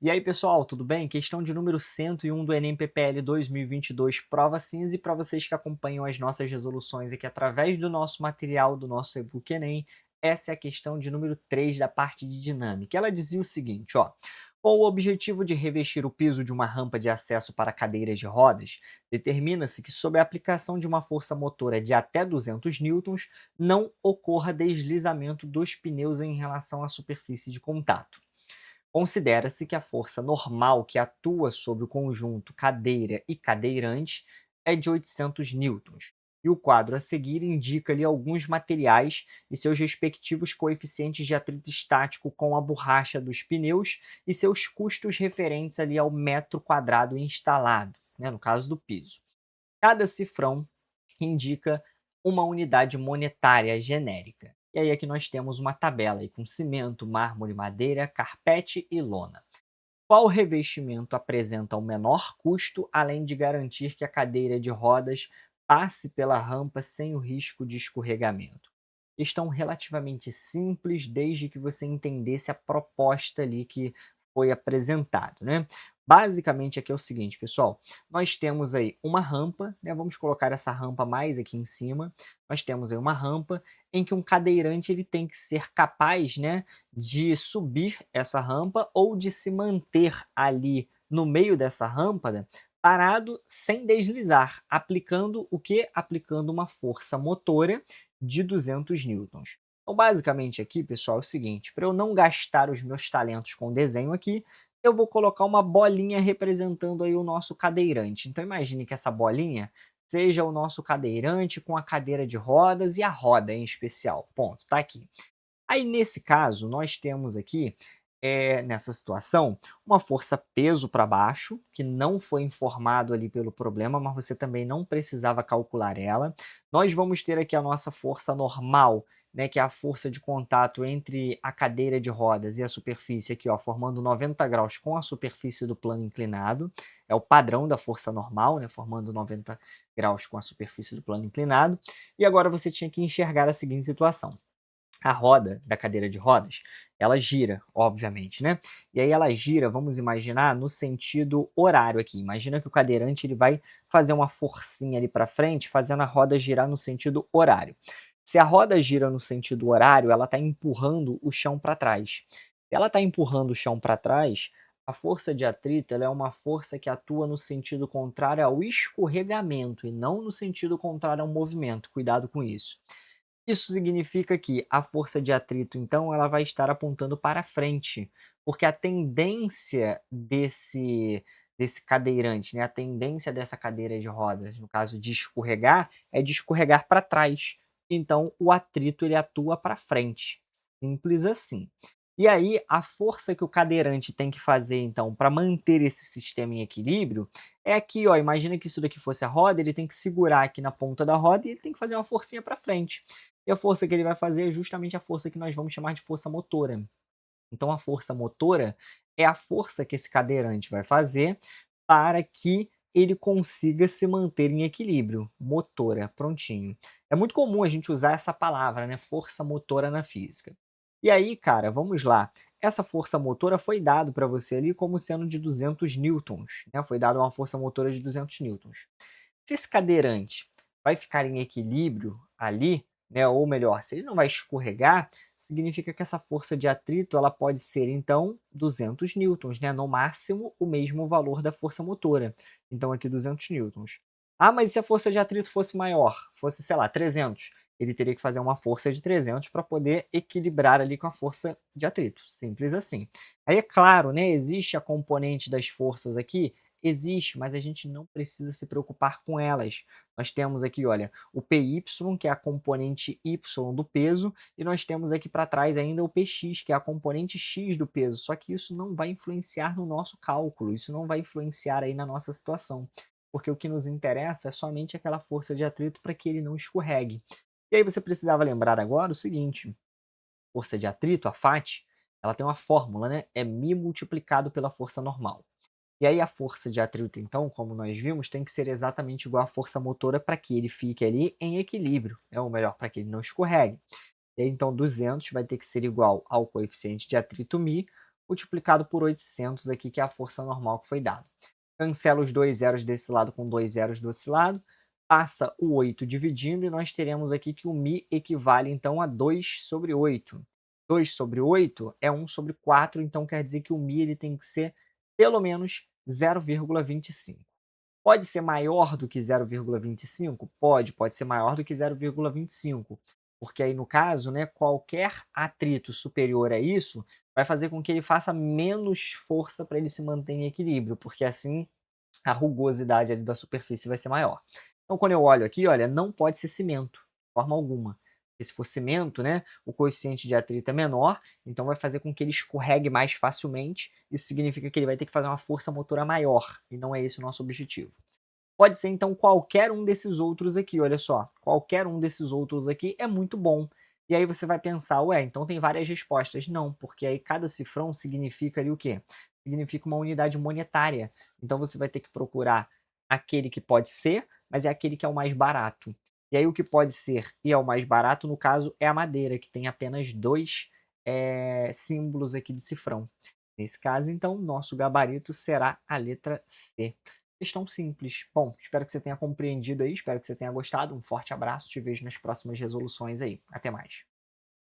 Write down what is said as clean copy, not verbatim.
E aí, pessoal, tudo bem? Questão de número 101 do Enem PPL 2022, prova cinza, e para vocês que acompanham as nossas resoluções aqui através do nosso material, do nosso e-book Enem, essa é a questão de número 3 da parte de dinâmica. Ela dizia o seguinte, ó: com o objetivo de revestir o piso de uma rampa de acesso para cadeiras de rodas, determina-se que, sob a aplicação de uma força motora de até 200 newtons, não ocorra deslizamento dos pneus em relação à superfície de contato. Considera-se que a força normal que atua sobre o conjunto cadeira e cadeirante é de 800 newtons. E o quadro a seguir indica ali alguns materiais e seus respectivos coeficientes de atrito estático com a borracha dos pneus e seus custos referentes ali ao metro quadrado instalado, né, no caso do piso. Cada cifrão indica uma unidade monetária genérica. E aí aqui nós temos uma tabela aí com cimento, mármore, madeira, carpete e lona. Qual revestimento apresenta o menor custo, além de garantir que a cadeira de rodas passe pela rampa sem o risco de escorregamento? Questão relativamente simples, desde que você entendesse a proposta ali que foi apresentado, né? Basicamente aqui é o seguinte, pessoal, nós temos aí uma rampa, né? Vamos colocar essa rampa mais aqui em cima. Nós temos aí uma rampa em que um cadeirante ele tem que ser capaz, né, de subir essa rampa ou de se manter ali no meio dessa rampa, né, parado sem deslizar, aplicando o que? Aplicando uma força motora de 200 newtons. Então, basicamente aqui, pessoal, é o seguinte, para eu não gastar os meus talentos com desenho aqui, eu vou colocar uma bolinha representando aí o nosso cadeirante. Então, imagine que essa bolinha seja o nosso cadeirante com a cadeira de rodas e a roda em especial. Ponto, tá aqui. Aí, nesse caso, nós temos aqui, nessa situação, uma força peso para baixo, que não foi informado ali pelo problema, mas você também não precisava calcular ela. Nós vamos ter aqui a nossa força normal, né, que é a força de contato entre a cadeira de rodas e a superfície aqui, ó, formando 90 graus com a superfície do plano inclinado. É o padrão da força normal, né, formando 90 graus com a superfície do plano inclinado. E agora você tinha que enxergar a seguinte situação: a roda da cadeira de rodas, ela gira, obviamente, né? E aí ela gira, vamos imaginar, no sentido horário aqui. Imagina que o cadeirante ele vai fazer uma forcinha ali para frente, fazendo a roda girar no sentido horário. Se a roda gira no sentido horário, ela está empurrando o chão para trás. Se ela está empurrando o chão para trás, a força de atrito ela é uma força que atua no sentido contrário ao escorregamento e não no sentido contrário ao movimento. Cuidado com isso. Isso significa que a força de atrito, então, ela vai estar apontando para frente, porque a tendência desse cadeirante, né, a tendência dessa cadeira de rodas, no caso de escorregar, é de escorregar para trás. Então, o atrito ele atua para frente, simples assim. E aí, a força que o cadeirante tem que fazer, então, para manter esse sistema em equilíbrio, é aqui, ó. Imagina que isso daqui fosse a roda, ele tem que segurar aqui na ponta da roda e ele tem que fazer uma forcinha para frente. E a força que ele vai fazer é justamente a força que nós vamos chamar de força motora. Então, a força motora é a força que esse cadeirante vai fazer para que ele consiga se manter em equilíbrio. Motora, prontinho. É muito comum a gente usar essa palavra, né? Força motora na física. E aí, cara, vamos lá. Essa força motora foi dado para você ali como sendo de 200 newtons, né? Foi dado uma força motora de 200 newtons. Se esse cadeirante vai ficar em equilíbrio ali, né, ou melhor, se ele não vai escorregar, significa que essa força de atrito ela pode ser então 200 newtons, né, no máximo o mesmo valor da força motora. Então aqui 200 newtons. Ah, mas e se a força de atrito fosse maior, fosse, sei lá, 300, ele teria que fazer uma força de 300 para poder equilibrar ali com a força de atrito. Simples assim. Aí é claro, né, existe a componente das forças aqui. Existe, mas a gente não precisa se preocupar com elas. Nós temos aqui, olha, o PY, que é a componente Y do peso, e nós temos aqui para trás ainda o PX, que é a componente X do peso. Só que isso não vai influenciar no nosso cálculo, isso não vai influenciar aí na nossa situação, porque o que nos interessa é somente aquela força de atrito para que ele não escorregue. E aí você precisava lembrar agora o seguinte: força de atrito, a FAT, ela tem uma fórmula, né? É μ multiplicado pela força normal. E aí a força de atrito, então, como nós vimos, tem que ser exatamente igual à força motora para que ele fique ali em equilíbrio, né? Ou melhor, para que ele não escorregue. E aí, então, 200 vai ter que ser igual ao coeficiente de atrito μ multiplicado por 800 aqui, que é a força normal que foi dada. Cancela os dois zeros desse lado com dois zeros desse lado, passa o 8 dividindo e nós teremos aqui que o μ equivale então a 2 sobre 8. 2 sobre 8 é 1 sobre 4, então quer dizer que o μ ele tem que ser pelo menos 0,25. Pode ser maior do que 0,25? Pode ser maior do que 0,25, porque aí no caso, né, qualquer atrito superior a isso vai fazer com que ele faça menos força para ele se manter em equilíbrio, porque assim a rugosidade ali da superfície vai ser maior. Então, quando eu olho aqui, olha, não pode ser cimento, de forma alguma. Porque se for cimento, né, o coeficiente de atrito é menor, então vai fazer com que ele escorregue mais facilmente. Isso significa que ele vai ter que fazer uma força motora maior, e não é esse o nosso objetivo. Pode ser, então, qualquer um desses outros aqui, olha só. Qualquer um desses outros aqui é muito bom. E aí você vai pensar, ué, então tem várias respostas. Não, porque aí cada cifrão significa ali o quê? Significa uma unidade monetária. Então você vai ter que procurar aquele que pode ser, mas é aquele que é o mais barato. E aí o que pode ser e é o mais barato, no caso, é a madeira, que tem apenas dois símbolos aqui de cifrão. Nesse caso, então, nosso gabarito será a letra C. Questão simples. Bom, espero que você tenha compreendido aí, espero que você tenha gostado. Um forte abraço, te vejo nas próximas resoluções aí. Até mais.